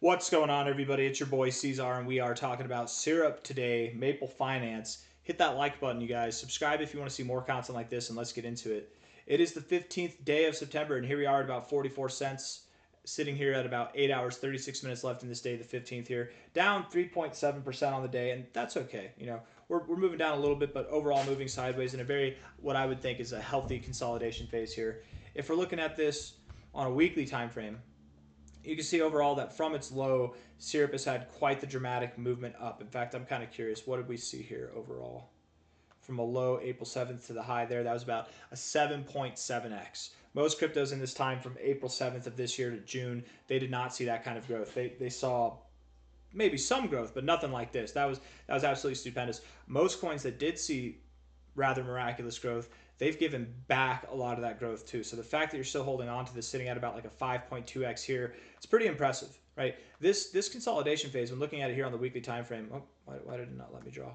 What's going on, everybody? It's your boy C-Zar, and we are talking about syrup today, Maple Finance. Hit that like button, you guys. Subscribe if you want to see more content like this, and let's get into it. It is the 15th day of September, and here we are at about 44 cents, sitting here at about 8 hours, 36 minutes left in this day, the 15th here. Down 3.7% on the day, and that's okay. We're moving down a little bit, but overall moving sideways in a very, what I would think is a healthy consolidation phase here. If we're looking at this on a weekly time frame, you can see overall that from its low, syrup has had quite the dramatic movement up. In fact, I'm kind of curious, what did we see here overall? From a low April 7th to the high there, that was about a 7.7x. Most cryptos in this time from April 7th of this year to June, they did not see that kind of growth. They saw maybe some growth, but nothing like this. That was absolutely stupendous. Most coins that did see rather miraculous growth, they've given back a lot of that growth too. So the fact that you're still holding on to this, sitting at about like a 5.2x here, it's pretty impressive, right? This consolidation phase, when looking at it here on the weekly time frame, why did it not let me draw?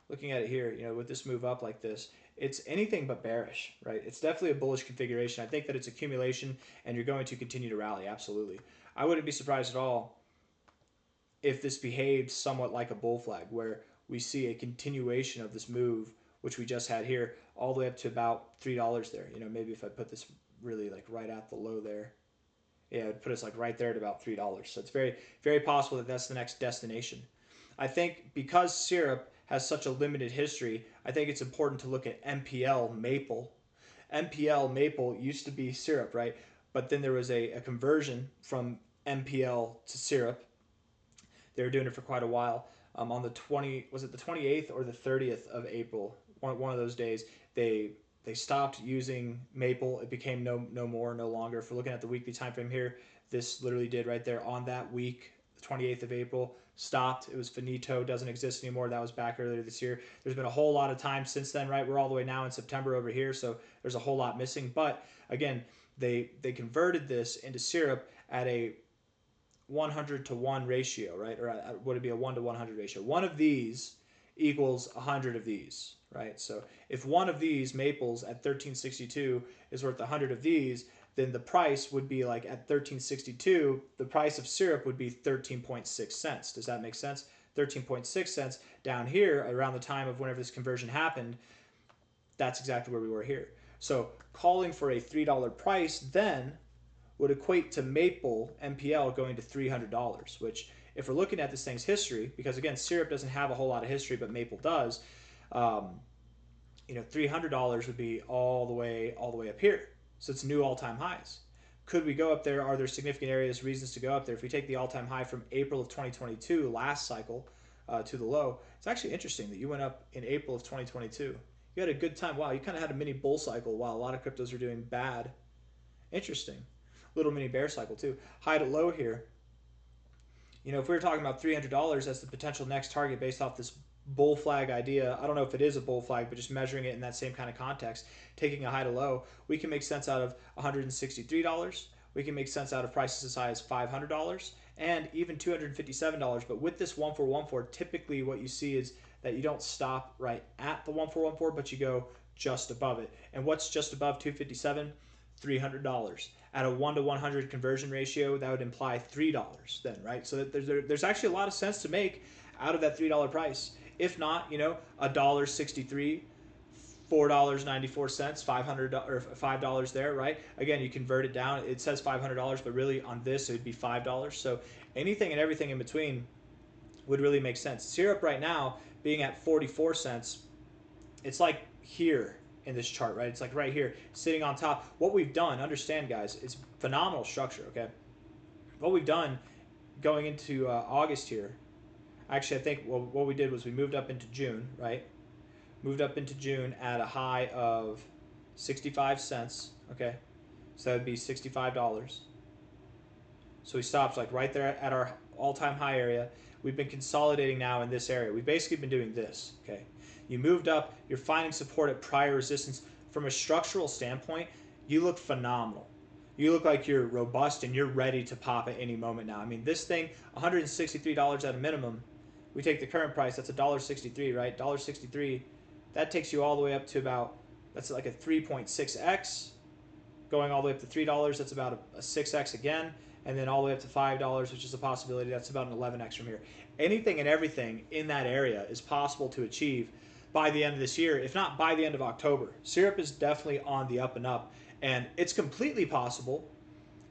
Looking at it here, with this move up like this, it's anything but bearish, right? It's definitely a bullish configuration. I think that it's accumulation, and you're going to continue to rally, absolutely. I wouldn't be surprised at all if this behaved somewhat like a bull flag, where we see a continuation of this move, which we just had here, all the way up to about $3 there. Maybe if I put this really like right at the low there, yeah, it would put us like right there at about $3. So it's very, very possible that that's the next destination. I think because syrup has such a limited history, I think it's important to look at MPL Maple. MPL Maple used to be syrup, right? But then there was a conversion from MPL to syrup. They were doing it for quite a while. On the 28th or the 30th of April, one of those days, they stopped using Maple. It became no longer. If we're looking at the weekly time frame here, this literally did right there on that week, the 28th of April, stopped. It was finito, doesn't exist anymore. That was back earlier this year. There's been a whole lot of time since then, right? We're all the way now in September over here, so there's a whole lot missing. But again, they converted this into syrup at a 100 to 1 ratio, right? Or would it be a 1 to 100 ratio? One of these equals 100 of these, right? So if one of these maples at 1362 is worth 100 of these, then the price would be like at 1362, the price of syrup would be 13.6 cents. Does that make sense? 13.6 cents down here around the time of whenever this conversion happened, that's exactly where we were here. So calling for a $3 price then would equate to Maple MPL going to $300, which if we're looking at this thing's history, because again, syrup doesn't have a whole lot of history, but Maple does, $300 would be all the way up here. So it's new all-time highs. Could we go up there? Are there significant areas, reasons to go up there? If we take the all-time high from April of 2022, last cycle, to the low, it's actually interesting that you went up in April of 2022. You had a good time. Wow, you kind of had a mini bull cycle while a lot of cryptos are doing bad. Interesting. Little mini bear cycle too. High to low here. If we were talking about $300 as the potential next target based off this bull flag idea, I don't know if it is a bull flag, but just measuring it in that same kind of context, taking a high to low, we can make sense out of $163. We can make sense out of prices as high as $500 and even $257. But with this 1414, typically what you see is that you don't stop right at the 1414, but you go just above it. And what's just above 257? $300. At a 1 to 100 conversion ratio, that would imply $3 then, right? So there's actually a lot of sense to make out of that $3 price. If not, $1.63, $4.94, $500 or $5 there, right? Again, you convert it down. It says $500, but really on this it would be $5. So anything and everything in between would really make sense. Syrup right now being at 44 cents, it's like here in this chart, right? It's like right here, sitting on top. What we've done, understand guys, it's phenomenal structure, okay? What we've done going into August here, actually I think what we did was we moved up into June, right? Moved up into June at a high of 65 cents, okay? So that would be $65. So we stopped like right there at our all-time high area. We've been consolidating now in this area. We've basically been doing this, okay? You moved up, you're finding support at prior resistance. From a structural standpoint, you look phenomenal. You look like you're robust and you're ready to pop at any moment now. I mean, this thing, $163 at a minimum. We take the current price, that's $1.63, right? $1.63, that takes you all the way up to about, that's like a 3.6x. Going all the way up to $3, that's about a 6x again. and then all the way up to $5, which is a possibility. That's about an 11x from here. Anything and everything in that area is possible to achieve by the end of this year, if not by the end of October. Syrup is definitely on the up and up, and it's completely possible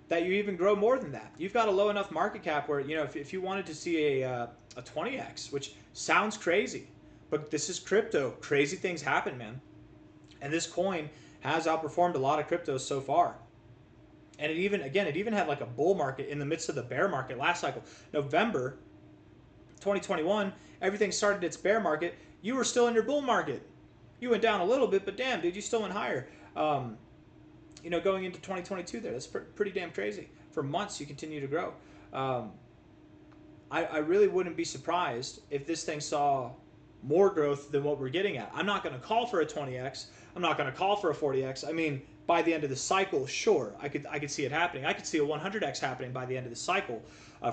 that you even grow more than that. You've got a low enough market cap where, if you wanted to see a 20x, which sounds crazy, but this is crypto. Crazy things happen, man. And this coin has outperformed a lot of cryptos so far. And it even had like a bull market in the midst of the bear market last cycle. November 2021, everything started its bear market. You were still in your bull market. You went down a little bit, but damn, dude, you still went higher. Going into 2022 there, that's pretty damn crazy. For months, you continue to grow. I really wouldn't be surprised if this thing saw more growth than what we're getting at. I'm not going to call for a 20x. I'm not going to call for a 40x. I mean, by the end of the cycle, sure, I could see it happening. I could see a 100x happening by the end of the cycle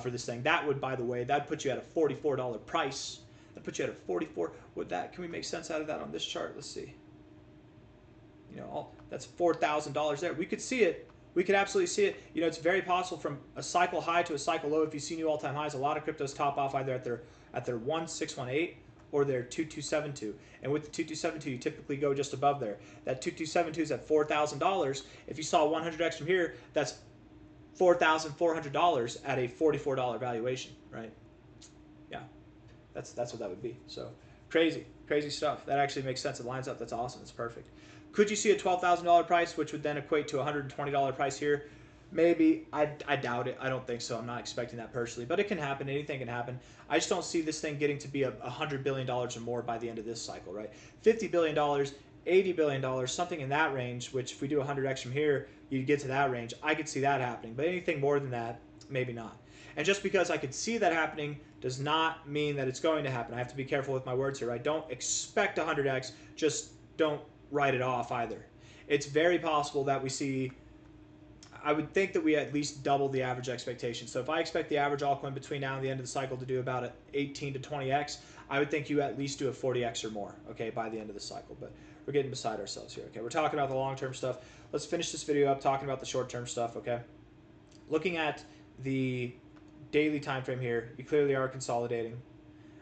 for this thing. That would, by the way, that'd put you at a $44 price. That'd put you at a 44. Can we make sense out of that on this chart? Let's see. That's $4,000 there. We could see it. We could absolutely see it. It's very possible from a cycle high to a cycle low. If you see new all-time highs, a lot of cryptos top off either at their 1618 or their 2272. And with the 2272, you typically go just above there. That 2272 is at $4,000. If you saw 100x from here, that's $4,400 at a $44 valuation, right? Yeah, that's what that would be. So crazy stuff. That actually makes sense. It lines up. That's awesome. It's perfect. Could you see a $12,000 price, which would then equate to a $120 price here? Maybe. I doubt it. I don't think so. I'm not expecting that personally, but it can happen. Anything can happen. I just don't see this thing getting to be $100 billion or more by the end of this cycle, right? $50 billion, $80 billion, something in that range, which if we do 100x from here, you'd get to that range. I could see that happening, but anything more than that, maybe not. And just because I could see that happening does not mean that it's going to happen. I have to be careful with my words here, right? Don't expect 100x, just don't write it off either. It's very possible that we see, I would think that we at least double the average expectation. So if I expect the average altcoin between now and the end of the cycle to do about an 18 to 20x, I would think you at least do a 40x or more, okay, by the end of the cycle. But we're getting beside ourselves here, okay? We're talking about the long-term stuff. Let's finish this video up talking about the short-term stuff, okay? Looking at the daily time frame here, you clearly are consolidating.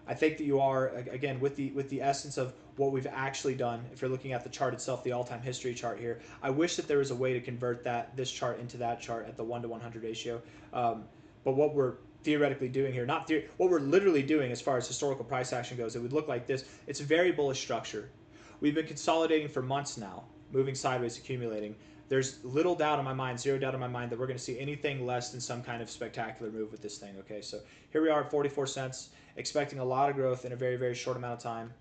I think that you are, again, with the essence of what we've actually done. If you're looking at the chart itself, the all-time history chart here, I wish that there was a way to convert this chart into that chart at the 1-to-100 ratio. But what we're theoretically doing here, what we're literally doing as far as historical price action goes, it would look like this. It's a very bullish structure. We've been consolidating for months now, moving sideways, accumulating. There's little doubt in my mind, zero doubt in my mind, that we're going to see anything less than some kind of spectacular move with this thing. Okay, so here we are at 44 cents, expecting a lot of growth in a very, very short amount of time.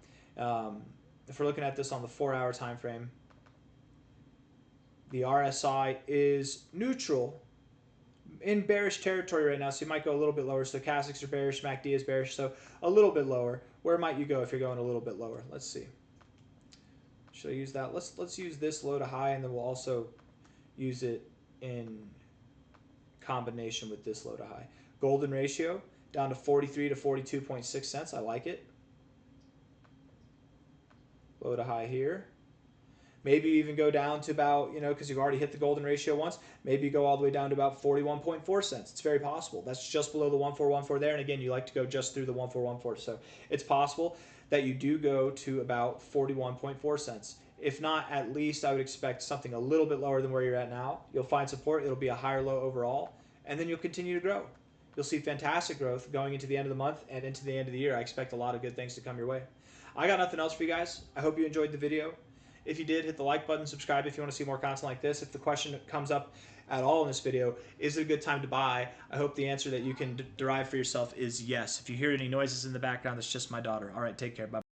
If we're looking at this on the 4-hour time frame, the RSI is neutral in bearish territory right now, so you might go a little bit lower. Stochastics are bearish, MACD is bearish, so a little bit lower. Where might you go if you're going a little bit lower? Let's see. Should I use that? Let's use this low to high, and then we'll also use it in combination with this low to high. Golden ratio down to 43 to 42.6 cents. I like it. Low to high here. Maybe you even go down to about, because you've already hit the golden ratio once, maybe you go all the way down to about 41.4 cents. It's very possible. That's just below the 1414 there. And again, you like to go just through the 1414. So it's possible that you do go to about 41.4 cents. If not, at least I would expect something a little bit lower than where you're at now. You'll find support. It'll be a higher low overall. And then you'll continue to grow. You'll see fantastic growth going into the end of the month and into the end of the year. I expect a lot of good things to come your way. I got nothing else for you guys. I hope you enjoyed the video. If you did, hit the like button, subscribe if you want to see more content like this. If the question comes up at all in this video, is it a good time to buy? I hope the answer that you can derive for yourself is yes. If you hear any noises in the background, that's just my daughter. All right, take care. Bye-bye.